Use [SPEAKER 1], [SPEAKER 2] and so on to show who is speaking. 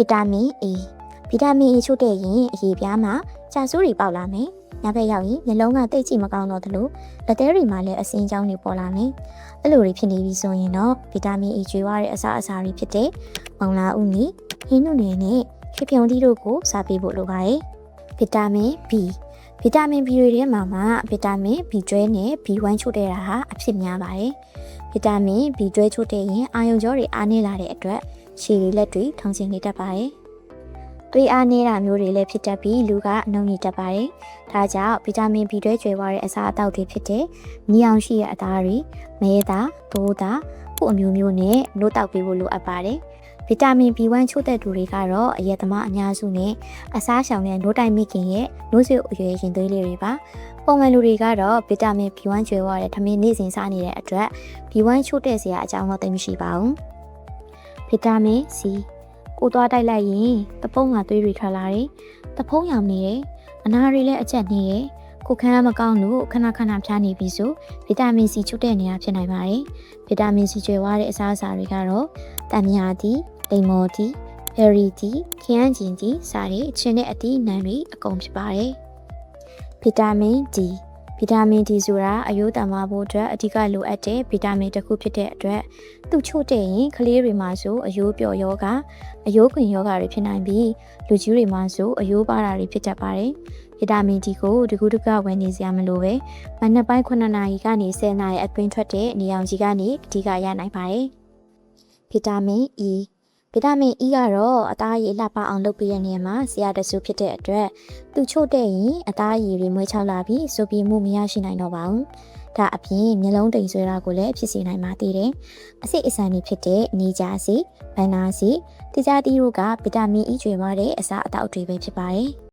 [SPEAKER 1] ဗီတာမင် A ဗီတာမင် A ချို့တဲ့ရင်အရေပြားမှာကြာဆိုးတွေပေါက်လာမယ်။ညဘက်ရောက်ရင်မျက်လုံးကတိတ်ကြည့်မကောင်းတော့သလိုလက်သေးတွေမှာလည်းအစင်းကြောင်းတွေပေါ်လာမယ်။အဲ့လိုတွေဖြစ်နေပြီဆိုရင်တော့ဗီတာမင် A ကျွေးရတဲ့အစာတွေဖြစ်တဲ့မုံလာဥနီဟင်းနုနယ်နဲ့ရွှေပြုံသီးတို့ကိုစားပေးဖို့လိုပါတယ်။ဗီတာမင် B ဗီတာမင် B တွေထဲမှာဗီတာမင် B12 နဲ့ B1 ချို့တဲ့တာဟာအဖြစ်များပါတယ်။ဗီတာမင် B12 ချို့တဲ့ရင်အာရုံကြောတွေအားနည်းလာတဲ့အတွက်ခြေတွေလက်တွေထုံကျင်နေတတ်ပါတယ်။သွေးအားနည်းတာမျိုးတွေလည်းဖြစ်တတ်ပြီးလူကအနှုံနေတတ်ပါတယ်။ဒါကြောင့်ဗီတာမင် B12 ကျွေးသွားတဲ့အစာအသောက်တွေဖြစ်တဲ့နီအောင်ရှိတဲ့အသားတွေမဲသားသိုးသားခုအမျိုးမျိုးနဲ့နို့တောက်ပေးဖို့လိုအပ်ပါတယ်။ဗီတာမင် B1 ချို့တဲ့သူတွေကတော့အရက်သမားအများစုနဲ့အစားရှောင်တဲ့နို့တိုက်မိခင်ရဲ့နို့ဆွေအရွယ်ရင်သွေးလေးတွေပါ။ပုံမှန်လူတွေကတော့ဗီတာမင် B1 ကျွေးသွားတဲ့ထမင်းနေ့စဉ်စားနေတဲ့အတွက် B1 ချို့တဲ့စရာအကြောင်းတော့သိမရှိပါဘူး။ဗီတာမင် C ကိုသွားတိုက်လိုက်ရင်တပုံးကသွေးတွေထွက်လာတယ်။တဖုံးရောင်နေတယ်။အနာတွေလည်းအကျက်နေတယ်။ကိုခန်းမကောင်းလို့ခဏခဏဖြားနေပြီဆိုဗီတာမင် C ချို့တဲ့နေတာဖြစ်နိုင်ပါတယ်။ဗီတာမင် C ကျွေးသွားတဲ့အစားအစာတွေကတော့တန်မြာတီလိမ္မော်တီဘယ်ရီတီခရမ်းကျင်တီစတဲ့အချင်းနဲ့အသီးအနှံတွေအကုန်ဖြစ်ပါတယ်။ဗီတာမင် D ဗီတာမင် D ဆိုတာအယိုးတန်မာဖို့အတွက်အဓိကလိုအပ်တဲ့ဗီတာမင်တစ်ခုဖြစ်တဲ့အတွက်သူ့ချို့တဲ့ရင်ကလေးတွေမှာဆိုအယိုးပျော်ယောဂအယိုးခွင်ယောဂတွေဖြစ်နိုင်ပြီးလူကြီးတွေမှာဆိုအယိုးပါတာတွေဖြစ်တတ်ပါတယ်။ဗီတာမင် D ကိုတကူးတကဝယ်နေစရာမလိုပဲမနက်ပိုင်း9နာရီကနေ10နာရီအတွင်းထွက်တဲ့နေရောင်ခြည်ကနေအဓိကရနိုင်ပါတယ်။ဗီတာမင် E ဗီတာမင် E ကတော့အသားရည်လှပအောင်လုပ်ပေးတဲ့နေရာမှာဆရာတဆူဖြစ်တဲ့အတွက်သူချို့တဲ့ရင်အသားရည်တွေမွေးချောက်လာပြီးဆိုပြီးမှုမရရှိနိုင်တော့ပါဘူး။ဒါအပြင်မျက်လုံးတိမ်ဆွဲတာကိုလည်းဖြစ်စေနိုင်ပါသေးတယ်။အဆိပ်အဆန်တွေဖြစ်တဲ့နီဂျာစီ၊ဘန်နာစီ၊တိကျတီတို့ကဗီတာမင် E ကျွေးသွားတဲ့အစာအသောက်တွေပဲဖြစ်ပါတယ်။